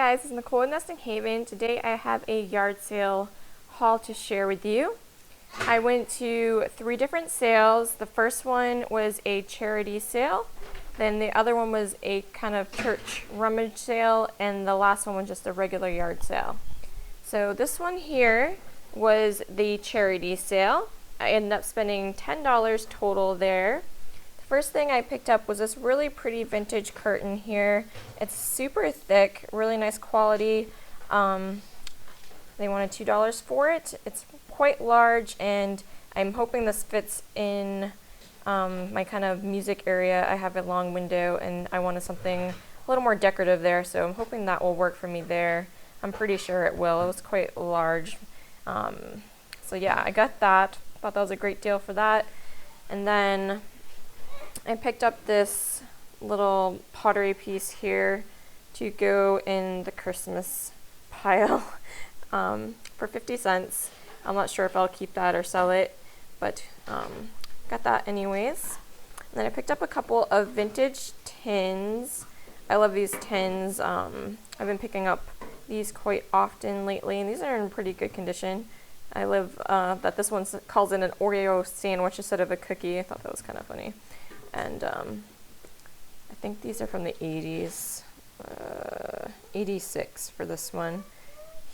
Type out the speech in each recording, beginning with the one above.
guys, it's Nicole in Nesting Haven. Today I have a yard sale haul to share with you. I went to 3 different sales. The first one was a charity sale, then the other one was a kind of church rummage sale, and the last one was just a regular yard sale. So this one here was the charity sale. I ended up spending $10 total there. First thing I picked up was this really pretty vintage curtain here. It's super thick, really nice quality. They wanted $2 for it. It's quite large, and I'm hoping this fits in my kind of music area. I have a long window and I wanted something a little more decorative there, so I'm hoping that will work for me there. I'm pretty sure it will. It was quite large. So yeah, I got that. Thought that was a great deal for that. And then I picked up this little pottery piece here to go in the Christmas pile for 50 cents. I'm not sure if I'll keep that or sell it, but got that anyways. And then I picked up a couple of vintage tins. I love these tins. I've been picking up these quite often lately, and these are in pretty good condition. I love that this one calls it an Oreo sandwich instead of a cookie. I thought that was kind of funny. And I think these are from the 80s, 86 for this one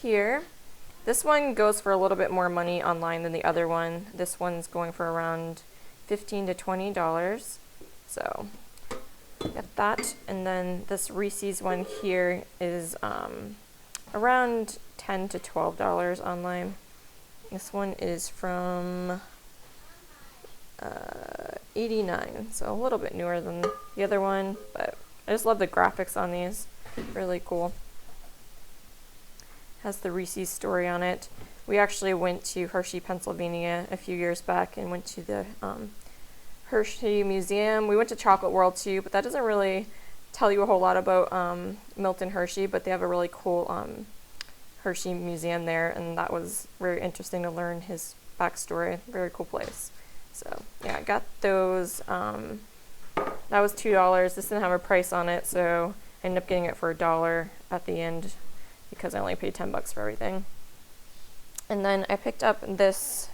here. This one goes for a little bit more money online than the other one. This one's going for around $15 to $20. So got that. And then this Reese's one here is around $10 to $12 online. This one is from 89, so a little bit newer than the other one, but I just love the graphics on these. Really cool. Has the Reese's story on it. We actually went to Hershey, Pennsylvania a few years back and went to the Hershey Museum. We went to Chocolate World too, but that doesn't really tell you a whole lot about Milton Hershey, but they have a really cool Hershey Museum there, and that was very interesting to learn his backstory. Very cool place. So yeah, I got those. That was $2. This didn't have a price on it, so I ended up getting it for $1 at the end because I only paid $10 for everything. And then I picked up this,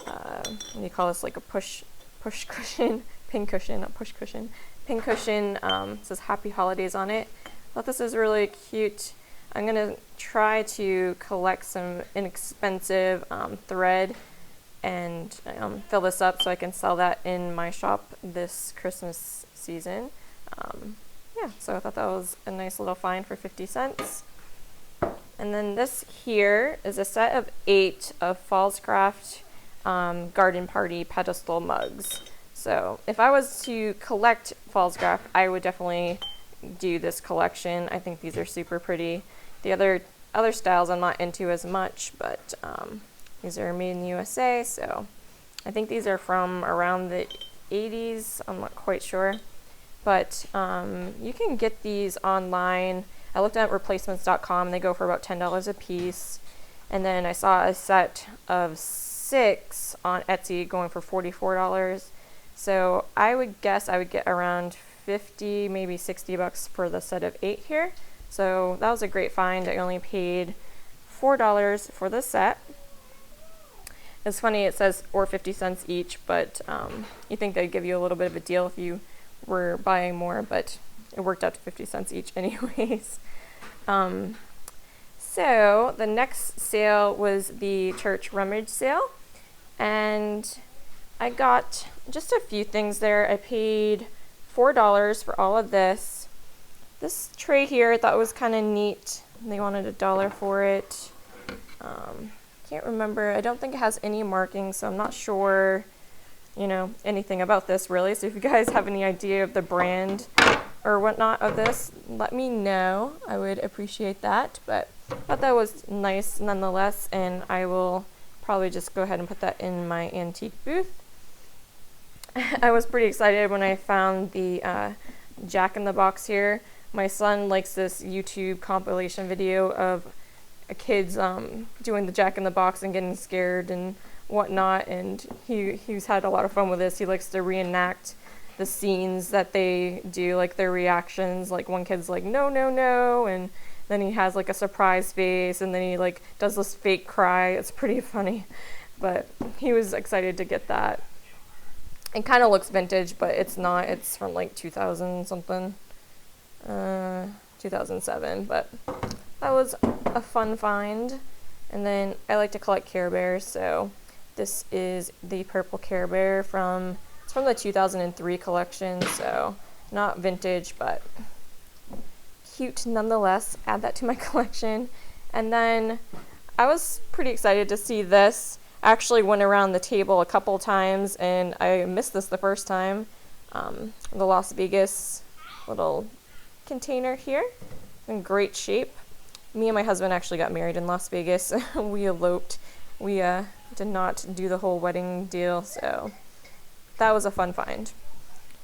what do you call this, like a push cushion, pin cushion, not push cushion, pin cushion. It says Happy Holidays on it. I thought this was really cute. I'm gonna try to collect some inexpensive thread and fill this up so I can sell that in my shop this Christmas season. Yeah, so I thought that was a nice little find for 50 cents. And then this here is a set of 8 of Pfaltzgraff garden party pedestal mugs. So if I was to collect Pfaltzgraff, I would definitely do this collection. I think these are super pretty. The other styles I'm not into as much, but these are made in the USA, so I think these are from around the 80s. I'm not quite sure, but you can get these online. I looked at replacements.com, and they go for about $10 a piece. And then I saw a set of 6 on Etsy going for $44. So I would guess I would get around 50, maybe $60 for the set of 8 here. So that was a great find. I only paid $4 for the set. It's funny, it says or 50 cents each, but you think they'd give you a little bit of a deal if you were buying more, but it worked out to 50 cents each anyways. So the next sale was the church rummage sale, and I got just a few things there. I paid $4 for all of this. This tray here I thought was kind of neat. They wanted $1 for it. Can't remember. I don't think it has any markings, so I'm not sure, anything about this really. So if you guys have any idea of the brand or whatnot of this, let me know. I would appreciate that. But I thought that was nice nonetheless, and I will probably just go ahead and put that in my antique booth. I was pretty excited when I found the Jack in the Box here. My son likes this YouTube compilation video of kids doing the Jack in the Box and getting scared and whatnot, and he's had a lot of fun with this. He likes to reenact the scenes that they do, like their reactions. Like one kid's like, no, no, no, and Then he has like a surprise face, and then he like does this fake cry. It's pretty funny, but he was excited to get that. It kind of looks vintage, but it's not. It's from like 2000 something, 2007. But that was a fun find. And then I like to collect Care Bears, so this is the purple Care Bear it's from the 2003 collection, so not vintage, but cute nonetheless. Add that to my collection. And then I was pretty excited to see this. I actually went around the table a couple times, and I missed this the first time. The Las Vegas little container here, in great shape. Me and my husband actually got married in Las Vegas. We eloped. We did not do the whole wedding deal, so that was a fun find.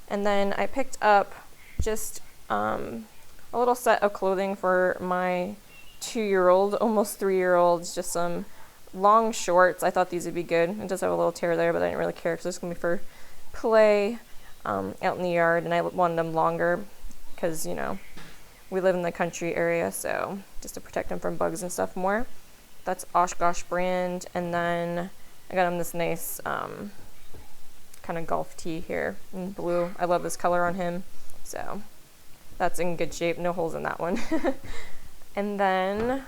And then I picked up just a little set of clothing for my 2-year-old, almost 3-year-old, just some long shorts. I thought these would be good. It does have a little tear there, but I didn't really care because it's going to be for play out in the yard, and I wanted them longer because, we live in the country area, so just to protect them from bugs and stuff more. That's Oshkosh brand. And then I got him this nice kind of golf tee here in blue. I love this color on him, so that's in good shape. No holes in that one. And then,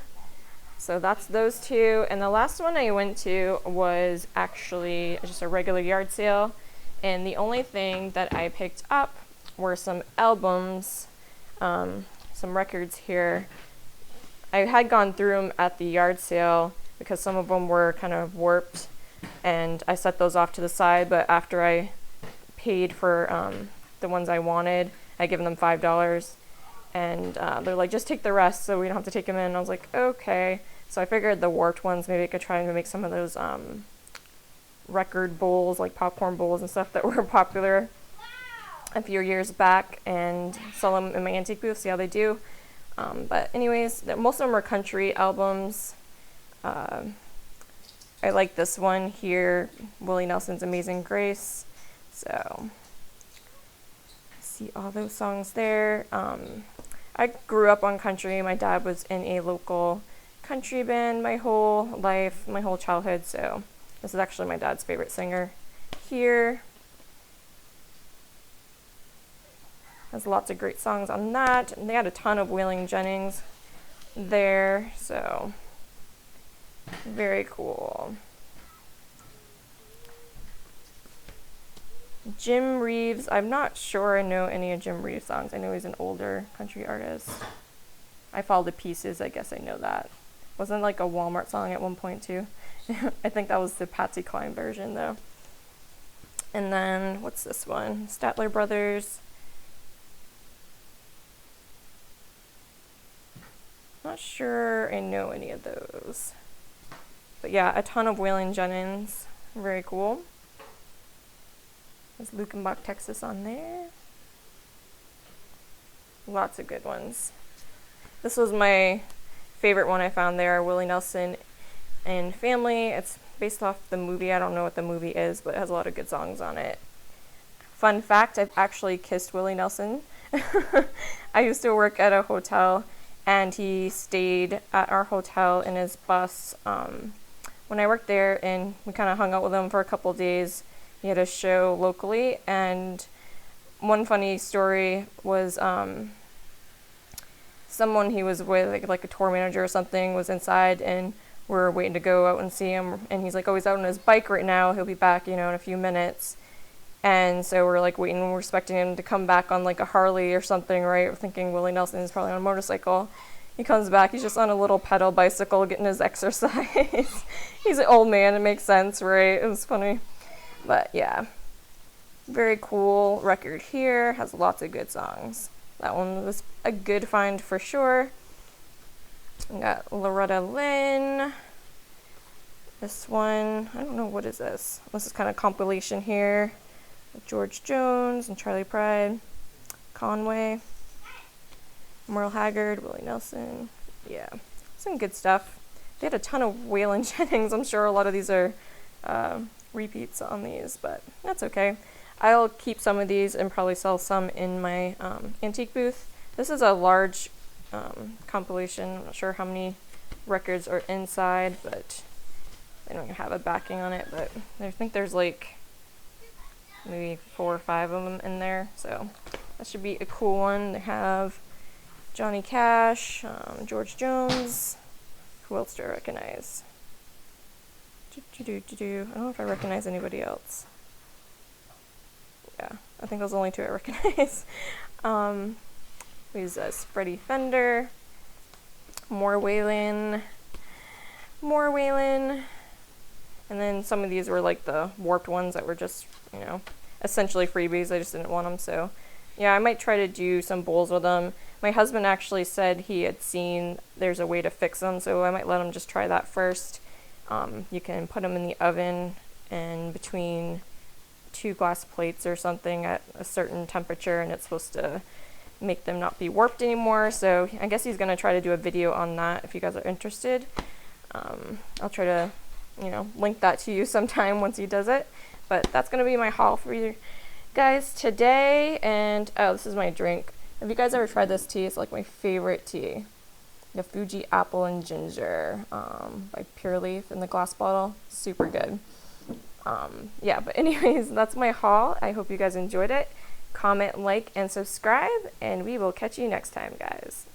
so that's those two. And the last one I went to was actually just a regular yard sale, and the only thing that I picked up were some albums, some records here. I had gone through them at the yard sale because some of them were kind of warped, and I set those off to the side, but after I paid for the ones I wanted, I given them $5, and they're like, just take the rest so we don't have to take them in. I was like, okay. So I figured the warped ones, maybe I could try and make some of those record bowls, like popcorn bowls and stuff that were popular a few years back, and sell them in my antique booth, see how they do. But anyways, most of them are country albums. I like this one here, Willie Nelson's Amazing Grace. So see all those songs there. I grew up on country. My dad was in a local country band my whole life, my whole childhood, so this is actually my dad's favorite singer here. Has lots of great songs on that, and they had a ton of Waylon Jennings there, so very cool. Jim Reeves, I'm not sure I know any of Jim Reeves' songs. I know he's an older country artist. I Fall to Pieces, I guess I know that. Wasn't like a Walmart song at one point too. I think that was the Patsy Cline version though. And then, what's this one? Statler Brothers. Not sure I know any of those. But yeah, a ton of Waylon Jennings. Very cool. There's Lukenbach, Texas on there. Lots of good ones. This was my favorite one I found there, Willie Nelson and Family. It's based off the movie. I don't know what the movie is, but it has a lot of good songs on it. Fun fact, I've actually kissed Willie Nelson. I used to work at a hotel, and he stayed at our hotel in his bus when I worked there, and we kind of hung out with him for a couple days. He had a show locally, and one funny story was someone he was with, like a tour manager or something, was inside, and we're waiting to go out and see him, and he's like, oh, he's out on his bike right now, he'll be back, in a few minutes. And so we're like waiting, we're expecting him to come back on like a Harley or something, right? We're thinking Willie Nelson is probably on a motorcycle. He comes back, he's just on a little pedal bicycle getting his exercise. He's an old man, it makes sense, right? It was funny. But yeah, very cool record here, has lots of good songs. That one was a good find for sure. We got Loretta Lynn. This one, I don't know, what is this? This is kind of compilation here. George Jones and Charlie Pride, Conway, Merle Haggard, Willie Nelson. Yeah, some good stuff. They had a ton of Waylon Jennings. I'm sure a lot of these are repeats on these, but that's okay. I'll keep some of these and probably sell some in my antique booth. This is a large compilation. I'm not sure how many records are inside, but they don't even have a backing on it, but I think there's like maybe 4 or 5 of them in there, so that should be a cool one. They have Johnny Cash, George Jones. Who else do I recognize? I don't know if I recognize anybody else. Yeah, I think those are the only 2 I recognize. Who's this? Freddie Fender, more Waylon, and then some of these were like the warped ones that were just, you know, essentially freebies. I just didn't want them, so yeah, I might try to do some bowls with them. My husband actually said he had seen there's a way to fix them, so I might let him just try that first. You can put them in the oven and between 2 glass plates or something at a certain temperature, and it's supposed to make them not be warped anymore. So I guess he's going to try to do a video on that if you guys are interested. I'll try to, you know, link that to you sometime once he does it. But that's going to be my haul for you guys today. And oh, this is my drink. Have you guys ever tried this tea? It's like my favorite tea. The Fuji Apple and Ginger by Pure Leaf in the glass bottle. Super good. Yeah, but anyways, that's my haul. I hope you guys enjoyed it. Comment, like, and subscribe, and we will catch you next time, guys.